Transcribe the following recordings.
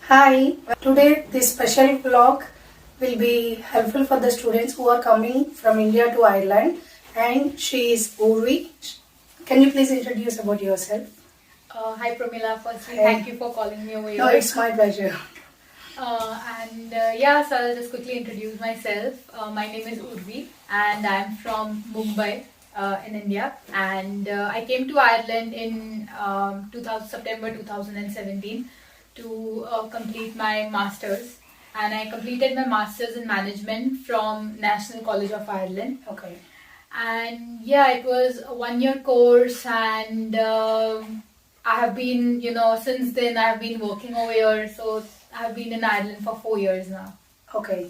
Hi, today this special vlog will be helpful for the students who are coming from India to Ireland, and she is Urvi. Can you please introduce about yourself? Hi Pramila, firstly Hi. thank you for calling me over No, here. it's my pleasure. So I'll just quickly introduce myself. My name is Urvi and I'm from Mumbai in India, and I came to Ireland in 2000, September 2017 to complete my masters, and I completed my masters in management from National College of Ireland. Okay. And yeah, it was a 1 year course, and I have been, since then I have been working over here. So I have been in Ireland for 4 years now. Okay.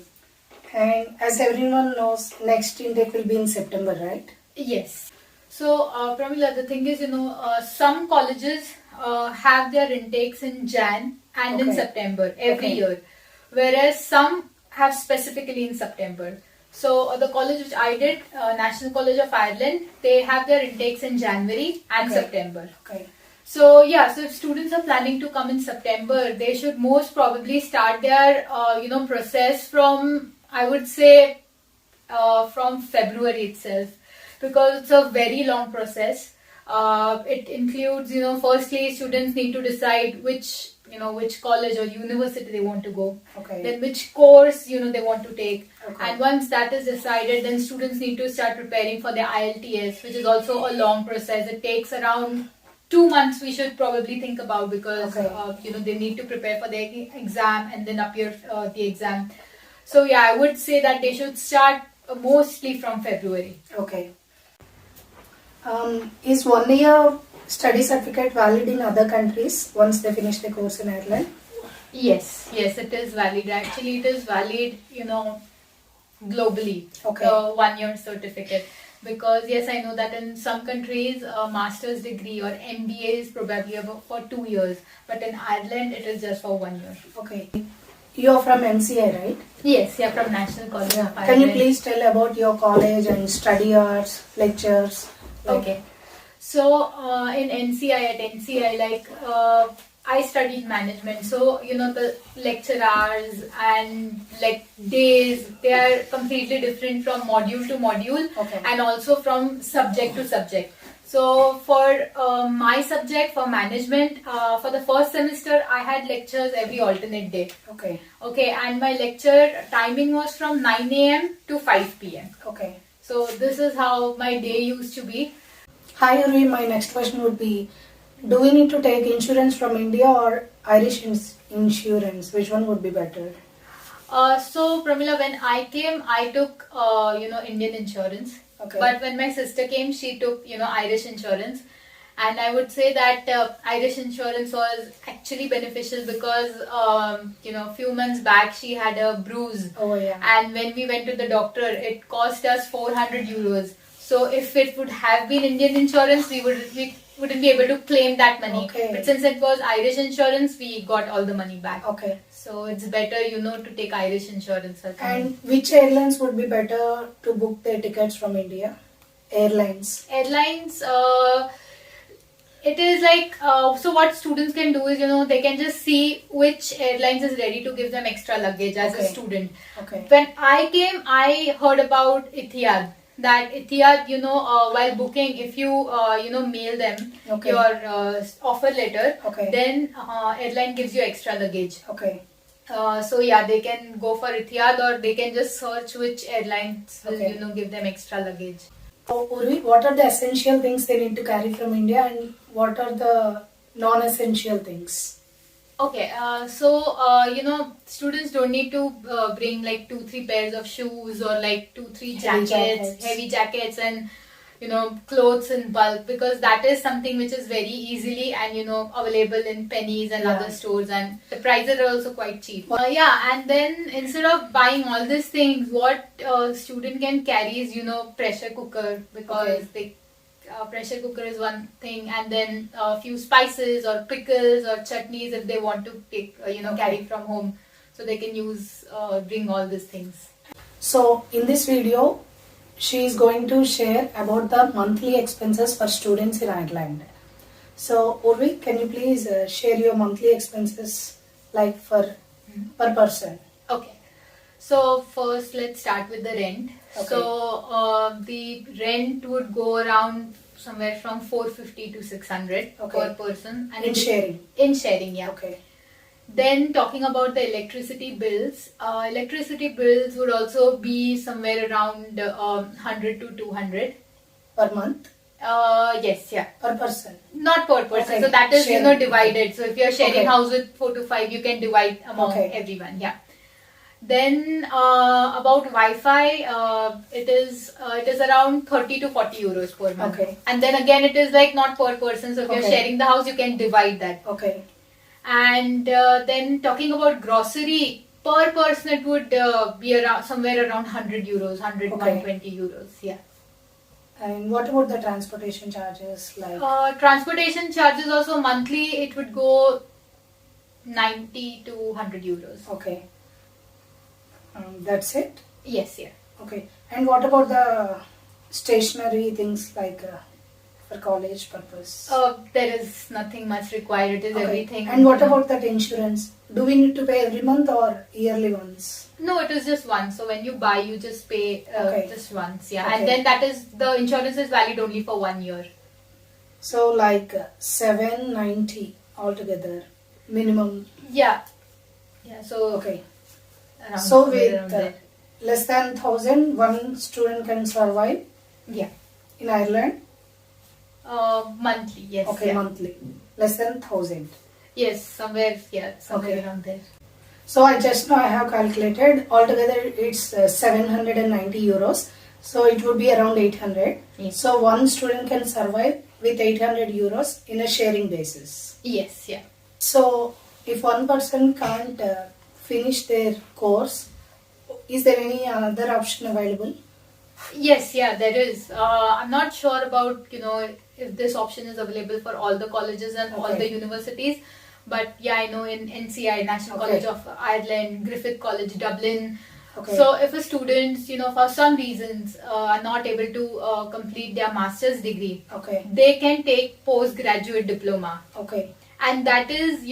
And as everyone knows, next intake will be in September, right? Yes. So Pramila, the thing is, some colleges have their intakes in Jan and in Okay. September every Okay. year, whereas some have specifically in September. So the college which I did, National College of Ireland, they have their intakes in January and Okay. September. Okay. So yeah, so if students are planning to come in September, they should most probably start their process from, I would say, from February itself, because it's a very long process. It includes, firstly students need to decide which college or university they want to go. Okay. Then which course they want to take. Okay. And once that is decided, then students need to start preparing for their IELTS, which is also a long process. It takes around 2 months, we should probably think about, because Okay. they need to prepare for their exam and then appear the exam. So yeah, I would say that they should start mostly from February. Okay. Is 1 year study certificate valid in other countries once they finish the course in Ireland? Yes, it is valid. Actually, it is valid, globally. Okay. The 1 year certificate. Because yes, I know that in some countries, a master's degree or MBA is probably about for 2 years, but in Ireland, it is just for 1 year. Okay. You are from NCI, right? Yes, yeah, from National College of Ireland. Can you please tell about your college and study hours, lectures? Okay. So in NCI, I studied management. So, the lecture hours and days, they are completely different from module to module. Okay. And also from subject to subject. So for my subject, for management, for the first semester, I had lectures every alternate day. Okay. Okay, and my lecture timing was from 9 a.m. to 5 p.m. Okay. So this is how my day used to be. Hi, Uri. My next question would be, do we need to take insurance from India or Irish insurance? Which one would be better? So Pramila, when I came, I took Indian insurance. Okay. But when my sister came, she took Irish insurance. And I would say that Irish insurance was actually beneficial because few months back she had a bruise. Oh, yeah. And when we went to the doctor, it cost us 400 euros. So if it would have been Indian insurance, we wouldn't be able to claim that money. Okay. But since it was Irish insurance, we got all the money back. Okay. So it's better, to take Irish insurance. And which airlines would be better to book their tickets from India? Airlines. Airlines, it is so what students can do is, they can just see which airlines is ready to give them extra luggage as a Okay. student. Okay. When I came, I heard about Etihad. That Etihad, while booking, if you, mail them Okay. your offer letter, Okay. then airline gives you extra luggage. Okay. So yeah, they can go for Etihad, or they can just search which airlines will, Okay. give them extra luggage. So, Urvi, what are the essential things they need to carry from India, and what are the non-essential things? Okay, students don't need to bring 2-3 pairs of shoes, or 2-3 jackets, heavy jackets, and clothes in bulk, because that is something which is very easily and available in pennies and Yeah. other stores, and the prices are also quite cheap. And then instead of buying all these things, what student can carry is pressure cooker, because pressure cooker is one thing, and then a few spices or pickles or chutneys if they want to take carry from home, so they can bring all these things. So, in this video, she is going to share about the monthly expenses for students in Ireland. So, Urvi, can you please share your monthly expenses like for per person? Okay. So first, let's start with the rent. Okay. So the rent would go around somewhere from 450 to 600 Okay. per person. In sharing? In sharing, yeah. Okay. Then talking about the electricity bills would also be somewhere around 100 to 200 Per month? Yes, yeah. Per person? Not per person. Okay. So that is Sharing. divided. So if you're sharing Okay. house with 4 to 5, you can divide among Okay. everyone. Yeah. Then about Wi-Fi, it is around 30 to 40 euros per month. Okay. And then again, it is like not per person. So if you're Okay. sharing the house, you can divide that. Okay. And then talking about grocery, per person it would be around somewhere around 100 euros, 100, Okay. 120 euros. Yeah. And what about the transportation charges? Like Transportation charges also monthly, it would go 90 to 100 euros. okay. That's it? Yes, yeah. Okay. And what about the stationery things like for college purpose? There is nothing much required. It is Okay. everything. And what about that insurance? Do we need to pay every month or yearly once? No, it is just once. So when you buy, you just pay Okay. just once. Yeah. Okay. And then that is, the insurance is valid only for 1 year. So like 790 altogether minimum. Yeah. Yeah. So Okay. around So somewhere with around there. less than 1,000, one student can survive Yeah. in Ireland. Monthly. Yes. Okay, Yeah. monthly. Less than 1,000. Yes. Somewhere. Yeah. Somewhere Okay. around there. So I just now I have calculated altogether it's 790 euros. So it would be around 800. Yes. So one student can survive with 800 euros in a sharing basis. Yes. Yeah. So if one person can't finish their course, is there any other option available? Yes, yeah, there is. I'm not sure about, if this option is available for all the colleges and all Okay. the universities. But yeah, I know in NCI, National Okay. College of Ireland, Griffith College, Dublin. Okay. So if a student, for some reasons are not able to complete their master's degree, Okay. they can take postgraduate diploma. Okay. And that is,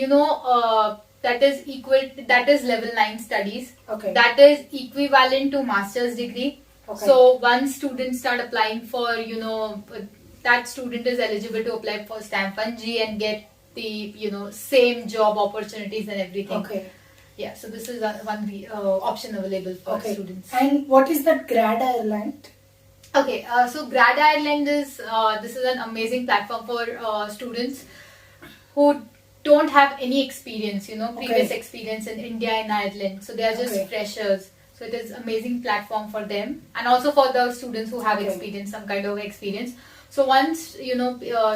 that is level 9 studies. Okay. That is equivalent to master's degree. Okay. So once students start applying for, that student is eligible to apply for stamp 1G and get the, same job opportunities and everything. Okay. Yeah, so this is one option available for Okay. students. And what is that Grad Ireland? Okay, so Grad Ireland is, this is an amazing platform for students who don't have any experience, previous Okay. experience in India and Ireland. So they are just Okay. freshers. So it is amazing platform for them and also for the students who have Okay. experience, some kind of experience. So once,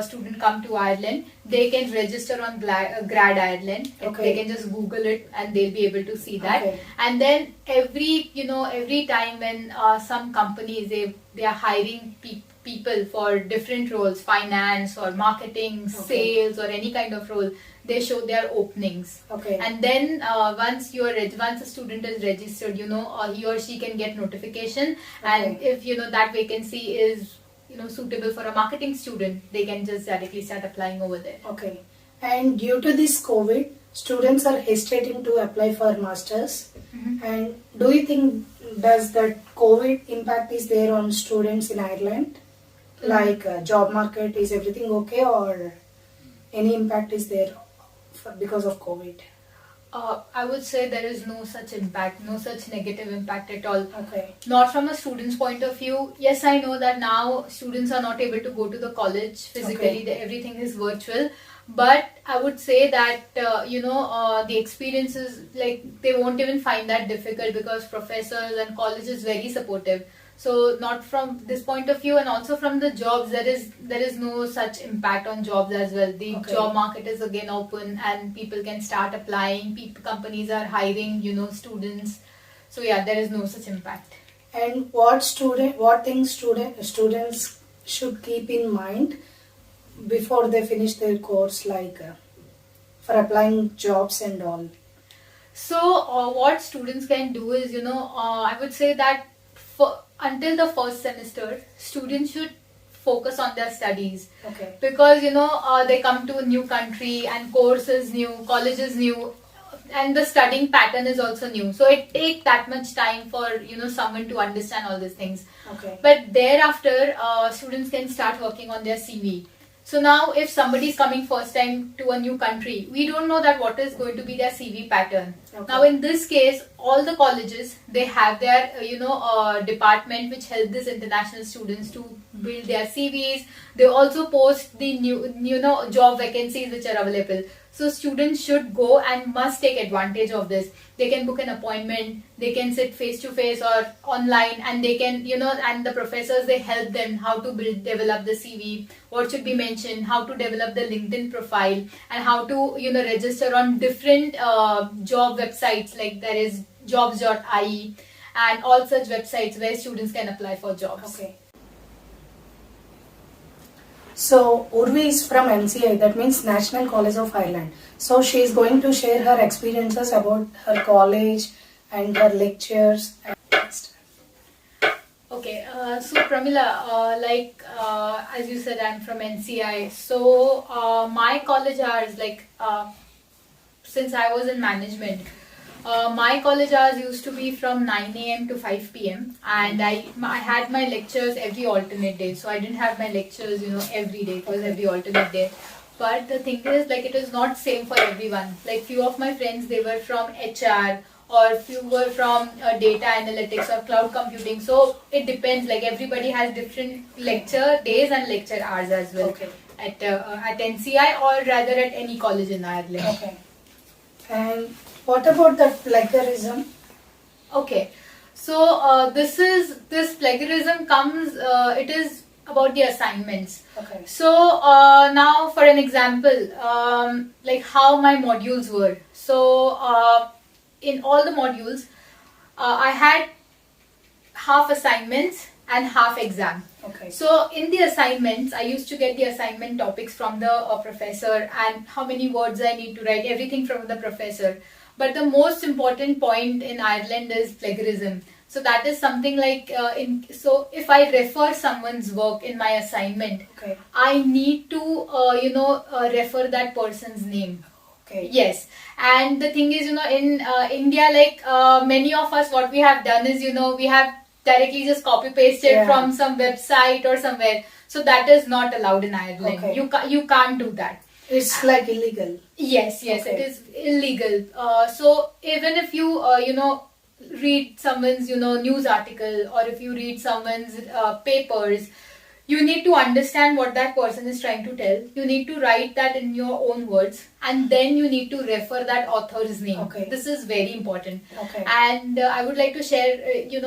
student come to Ireland, they can register on Grad Ireland. Okay. They can just Google it and they'll be able to see that. Okay. And then every time when some companies, they are hiring people for different roles, finance or marketing, Okay. sales or any kind of role, they show their openings. Okay. And then once a student is registered, he or she can get notification. And Okay. if that vacancy is suitable for a marketing student, they can just directly start applying over there. Okay. And due to this COVID, students are hesitating to apply for masters. Mhm. And do you think does that COVID impact is there on students in Ireland? Like job market, is everything okay or any impact is there because of COVID? I would say there is no such impact, no such negative impact at all. Okay. Not from a student's point of view. Yes, I know that now students are not able to go to the college physically. Okay. Everything is virtual. But I would say that, the experiences, like, they won't even find that difficult because professors and college is very supportive. So not from this point of view, and also from the jobs, there is no such impact on jobs as well. The Okay. job market is again open and people can start applying. Companies are hiring, students. So yeah, there is no such impact. And what things students should keep in mind before they finish their course, like for applying jobs and all? So what students can do is, I would say that until the first semester, students should focus on their studies. Okay. Because, they come to a new country and course is new, college is new. and the studying pattern is also new, so it takes that much time for someone to understand all these things. Okay. But thereafter, students can start working on their CV. So now if somebody is coming first time to a new country, we don't know that what is going to be their CV pattern. Okay. Now in this case, all the colleges, they have their department which help these international students to build their CVs. They also post the new job vacancies which are available. So students should go and must take advantage of this. They can book an appointment, they can sit face to face or online, and they can, and the professors, they help them how to develop the CV, what should be mentioned, how to develop the LinkedIn profile, and how to, register on different job websites, like there is jobs.ie and all such websites where students can apply for jobs. Okay. So Urvi is from NCI, that means National College of Ireland. So she is going to share her experiences about her college and her lectures. Okay, so Pramila, as you said, I'm from NCI. So my college hours, since I was in management, my college hours used to be from 9 a.m. to 5 p.m. and I had my lectures every alternate day. So I didn't have my lectures, every day. It was every alternate day. But the thing is, it is not same for everyone. Like few of my friends, they were from HR, or few were from data analytics or cloud computing. So it depends. Like everybody has different lecture days and lecture hours as well. Okay. At NCI, or rather at any college in Ireland. Okay. And what about the plagiarism? Okay, so this plagiarism comes. It is about the assignments. Okay. So now, for an example, like how my modules were. So in all the modules, I had half assignments and half exam. Okay. So in the assignments, I used to get the assignment topics from the professor, and how many words I need to write, everything from the professor. But the most important point in Ireland is plagiarism. So that is something like, so if I refer someone's work in my assignment, Okay. I need to, refer that person's name. Okay. Yes. And the thing is, in India, many of us, what we have done is, we have directly just copy pasted from some website or somewhere. So that is not allowed in Ireland. Okay. You can't do that. It's like illegal. Yes, Okay. it is illegal. So even if you read someone's news article, or if you read someone's papers, you need to understand what that person is trying to tell. You need to write that in your own words, and then you need to refer that author's name. Okay. This is very important. Okay. And I would like to share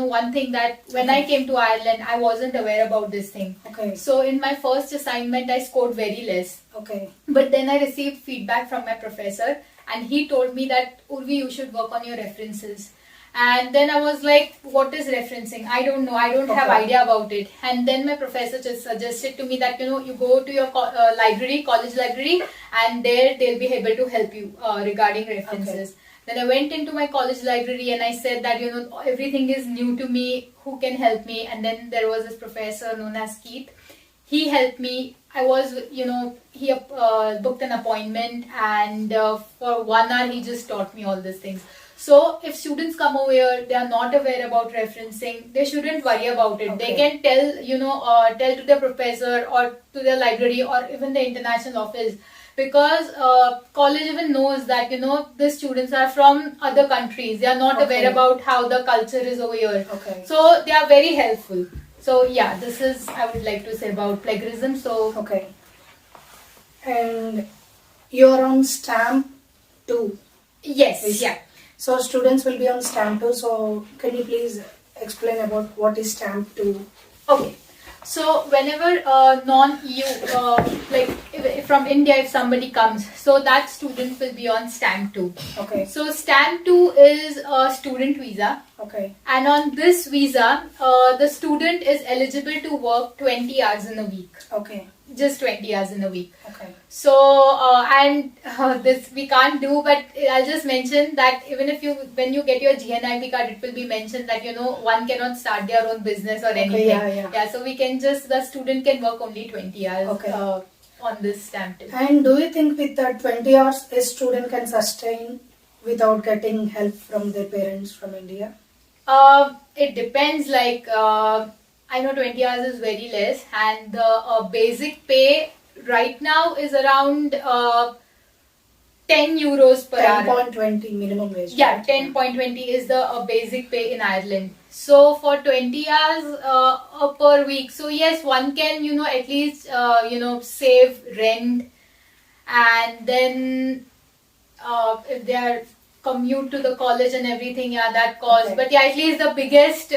one thing, that when I came to Ireland, I wasn't aware about this thing. Okay. So in my first assignment, I scored very less. Okay. But then I received feedback from my professor, and he told me that, Urvi, you should work on your references. And then I was like, what is referencing? I don't know. I don't have idea about it. And then my professor just suggested to me that, you go to your library, college library, and there they'll be able to help you regarding references. Okay. Then I went into my college library and I said that, everything is new to me. Who can help me? And then there was this professor known as Keith. He helped me. I was, he booked an appointment, and for 1 hour he just taught me all these things. So if students come over here, they are not aware about referencing, they shouldn't worry about it. Okay. They can tell to their professor or to their library or even the international office, because college even knows that, the students are from other countries. They are not aware about how the culture is over here. Okay. So they are very helpful. So yeah, this is, I would like to say about plagiarism. So okay. And you're on stamp 2. Yes, yeah. So students will be on stamp 2. So can you please explain about what is stamp 2? Okay. So whenever non-EU, if from India, if somebody comes, so that student will be on stamp 2. Okay. So stamp 2 is a student visa. Okay. And on this visa, the student is eligible to work 20 hours in a week. Okay. Just 20 hours in a week. Okay. So this we can't do, but I'll just mention that even if when you get your GNIB card, it will be mentioned that one cannot start their own business or anything. Yeah. So we can the student can work only 20 hours. Okay. On this stamp 2. And do you think with that 20 hours a student can sustain without getting help from their parents from India? It depends. Like I know 20 hours is very less, and the basic pay right now is around 10 euros per hour. 10.20 minimum wage. Yeah, right? 10.20 is the basic pay in Ireland. So for 20 hours per week, so yes, one can at least save rent, and then if they are commute to the college and everything, yeah, that cost. Okay. But yeah, at least the biggest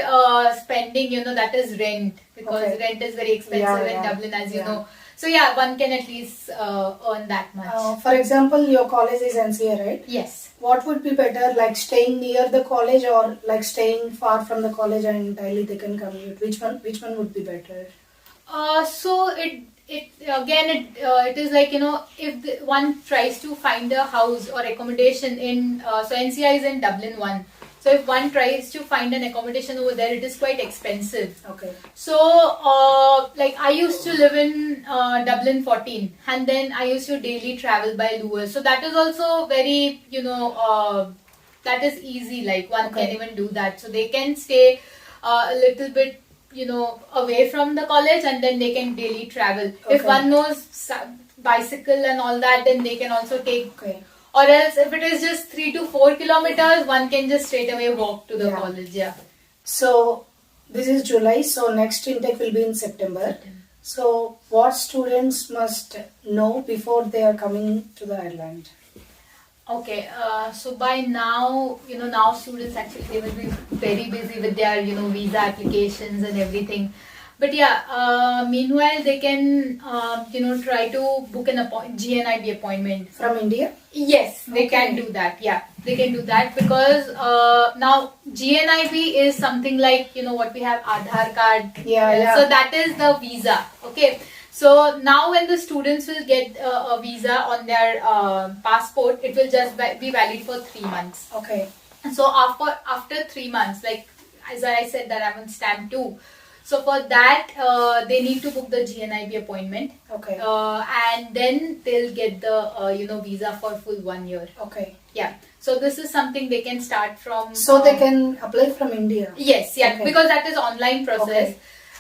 spending, that is rent, because Okay. rent is very expensive in Dublin, as you know. So yeah, one can at least earn that much. For example, your college is NCA, right? Yes. What would be better, like staying near the college or like staying far from the college and daily they can commute? Which one would be better? So it is like, if one tries to find a house or accommodation in so NCI is in Dublin 1. So if one tries to find an accommodation over there, it is quite expensive. Okay. So like I used to live in Dublin 14, and then I used to daily travel by Lewis. So that is also very that is easy. Like one Okay. can even do that. So they can stay a little bit away from the college, and then they can daily travel. If Okay. one knows bicycle and all that, then they can also take. Okay. Or else, if it is just 3 to 4 kilometers, one can just straight away walk to the Yeah. college. Yeah. So this is July, so next intake will be in September. So what students must know before they are coming to the Ireland? Okay, so by now, now students actually, they will be very busy with their, visa applications and everything. But yeah, meanwhile, they can, try to book an GNIB appointment. From India? Yes, they Okay. can do that. Yeah, they can do that, because now GNIB is something like, what we have Aadhaar card. Yeah. So that is the visa. Okay. So now when the students will get a visa on their passport, it will just be valid for 3 months. Okay. So after 3 months, like as I said that I'm on stamp 2. So for that, they need to book the GNIB appointment. Okay. And then they'll get the visa for full 1 year. Okay. Yeah. So this is something they can start from. So they can apply from India? Yes, yeah, Okay. because that is online process. Okay.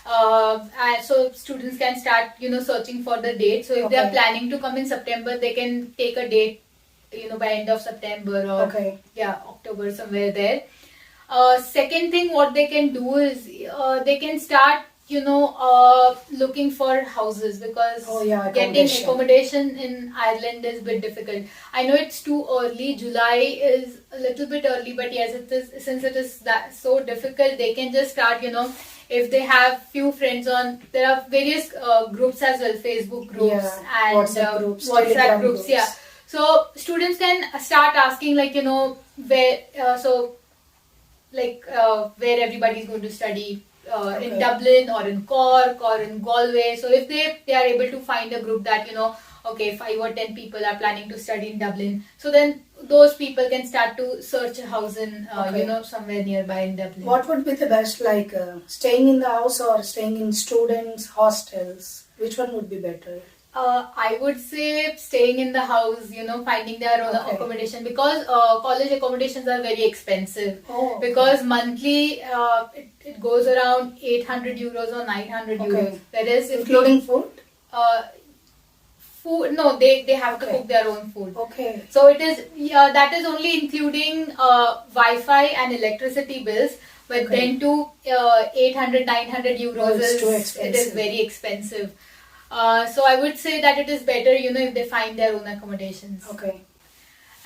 And so students can start, searching for the date. So if they are Okay. planning to come in September, they can take a date, by end of September or Okay. October, somewhere there. Second thing, what they can do is they can start, looking for houses, because getting accommodation in Ireland is a bit difficult. I know it's too early. July is a little bit early, but yes, it is, since it is that so difficult, they can just start, if they have few friends on, there are various groups as well, Facebook groups and WhatsApp groups, WhatsApp Telegram groups. Yeah. So students can start asking, like, where, where everybody is going to study, in Dublin or in Cork or in Galway. So if they are able to find a group that, okay, 5 or 10 people are planning to study in Dublin, so then those people can start to search a house in, somewhere nearby in Dublin. What would be the best, like staying in the house or staying in students' hostels? Which one would be better? I would say staying in the house, finding their own accommodation, because college accommodations are very expensive. Oh, Because monthly it goes around 800 euros or 900 euros. Whereas if including food? food, no, they have to Okay. cook their own food. Okay. So it is, that is only including Wi-Fi and electricity bills. But then to 800, 900 euros it's too it expensive. is very expensive. So I would say that it is better, if they find their own accommodations. Okay.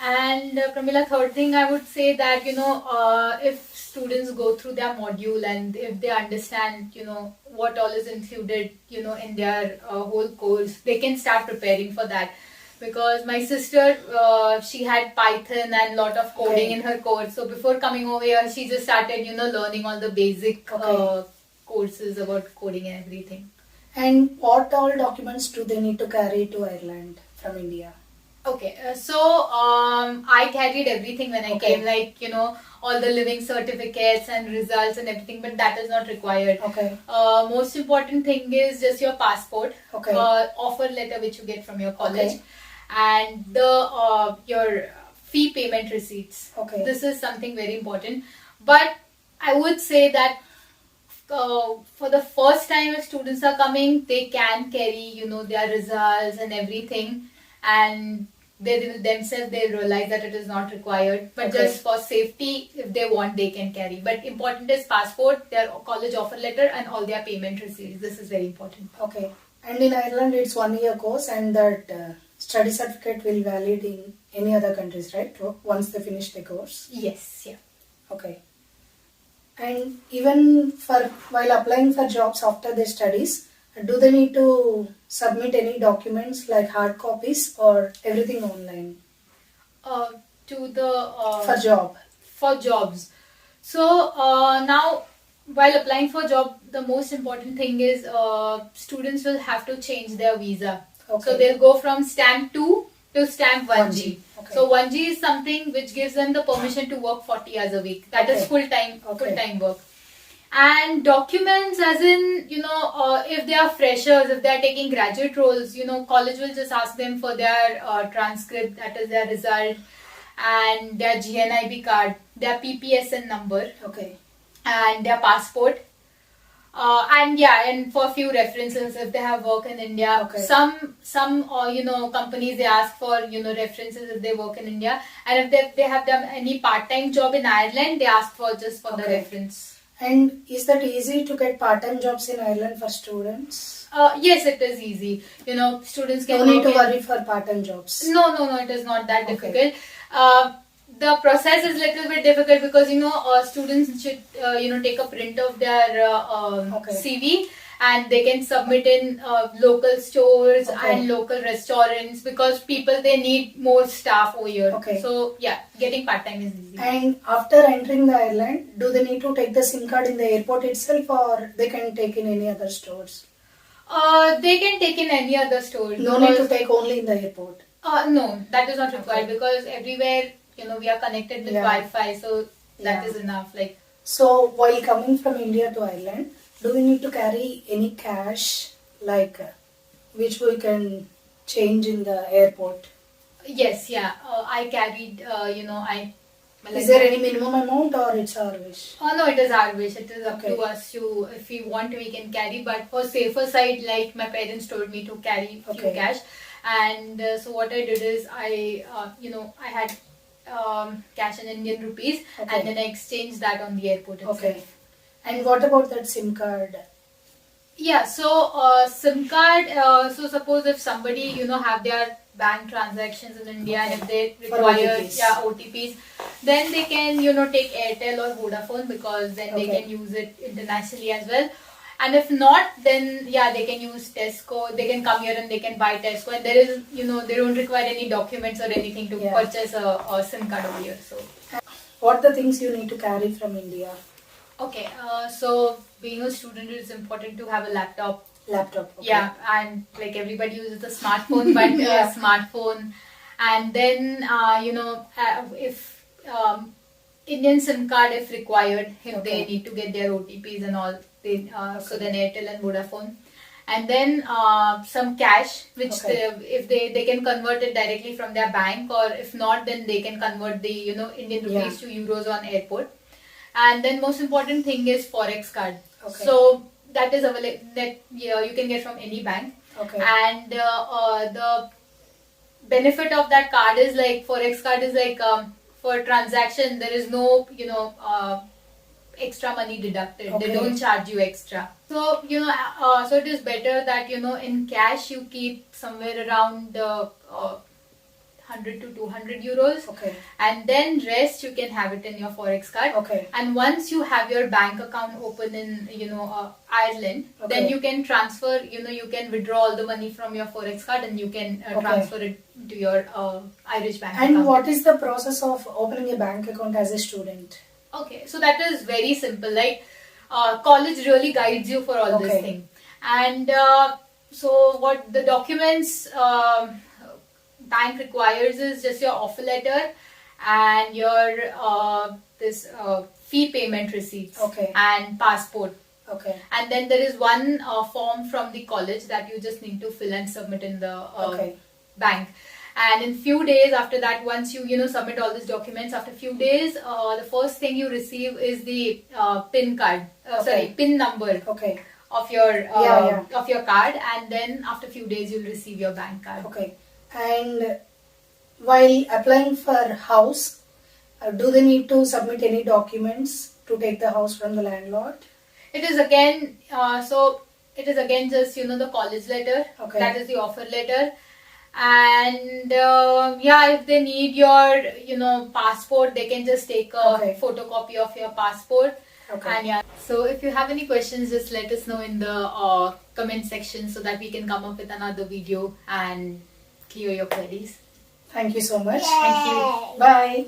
And Pramila, third thing I would say that, if students go through their module and if they understand, what all is included, in their whole course, they can start preparing for that. Because my sister, she had Python and lot of coding in her course. So before coming over here, she just started, learning all the basic courses about coding and everything. And what all documents do they need to carry to Ireland from India? Okay, so I carried everything when I came, like, all the living certificates and results and everything, but that is not required. Okay. Most important thing is just your passport, Okay. offer letter which you get from your college, and the your fee payment receipts. Okay. This is something very important. But I would say that for the first time if students are coming, they can carry, their results and everything, and they themselves they realize that it is not required. But Okay. just for safety, if they want, they can carry. But important is passport, their college offer letter, and all their payment receipts. This is very important. Okay. And in Ireland, it's 1 year course, and that study certificate will valid in any other countries, right? Once they finish the course. Yes, yeah. Okay. And even while applying for jobs after their studies, do they need to submit any documents like hard copies or everything online To the for jobs? So now, while applying for job, the most important thing is students will have to change their visa. Okay. So they'll go from stamp 2 to stamp 1G. Okay. So 1G is something which gives them the permission to work 40 hours a week. That is Okay. full-time work. And documents, as in, if they are freshers, if they are taking graduate roles, college will just ask them for their transcript, that is their result, and their GNIB card, their PPSN number, Okay. and their passport. And for a few references if they have work in India. Okay. Some companies they ask for references if they work in India, and if they have done any part-time job in Ireland, they ask for just for the Okay. reference. And is that easy to get part-time jobs in Ireland for students? Yes, it is easy. Students can No need to work in- worry for part-time jobs. No, it is not that Okay. difficult. The process is little bit difficult because students should take a print of their Okay. CV, and they can submit in local stores Okay. and local restaurants, because they need more staff over here. Okay. So yeah, getting part time is easy. And after entering the Ireland, do they need to take the SIM card in the airport itself, or they can take in any other stores? They can take in any other store. No need to take only in the airport. No, that is not required, Okay. because everywhere we are connected with Yeah. Wi-Fi, so that Yeah. is enough. Like, So while coming from India to Ireland, do we need to carry any cash, like which we can change in the airport? yes, yeah. I carried, Is there any minimum amount, or it's our wish? Oh no, it is our wish. It is up Okay. to us to, if we want, we can carry. But for safer side, like my parents told me to carry few Okay. cash, and so what I did is I had cash in Indian rupees, Okay. and then I exchanged that on the airport itself. Okay. And what about that SIM card? Yeah, so SIM card, so suppose if somebody, have their bank transactions in India, Okay. and if they For require OTPs. OTPs, then they can, take Airtel or Vodafone, because then they Okay. can use it internationally as well. And if not, then they can use Tesco. They can come here and they can buy Tesco, and there is, they don't require any documents or anything to Yeah. purchase a SIM card over here. So. What are the things you need to carry from India? Okay, so being a student, it's important to have a laptop. Laptop. Okay. Yeah, and like everybody uses the smartphone, but Yeah. smartphone, and then if Indian SIM card if required, if they Okay. need to get their OTPs and all, so then Airtel and Vodafone, and then some cash, which Okay. if they can convert it directly from their bank, or if not, then they can convert the Indian rupees to euros on airport. And then most important thing is forex card. Okay. So that is available, that you can get from any bank. Okay. And the benefit of that card is like, forex card is like, for transaction there is no extra money deducted. Okay. They don't charge you extra. So so it is better that in cash you keep somewhere around 100 to 200 euros, Okay. and then rest you can have it in your forex card. Okay. And once you have your bank account open in Ireland, Okay. then you can transfer, you can withdraw all the money from your forex card, and you can Okay. transfer it to your Irish bank And account. what is the process of opening a bank account as a student? Okay, so that is very simple. Like, college really guides you for all this Okay. thing. And so what the documents bank requires is just your offer letter and your this fee payment receipts, Okay. and passport. Okay. And then there is one form from the college that you just need to fill and submit in the Okay. bank. And in few days after that, once you submit all these documents, after few days, the first thing you receive is the PIN card. PIN number. Okay. Of your Yeah. of your card, and then after few days you'll receive your bank card. Okay. And while applying for house, do they need to submit any documents to take the house from the landlord? It is again just the college letter. Okay. That is the offer letter. And if they need your passport, they can just take a photocopy of your passport. Okay. And so if you have any questions, just let us know in the comment section so that we can come up with another video and clear your queries. Thank you so much. Thank you. Bye.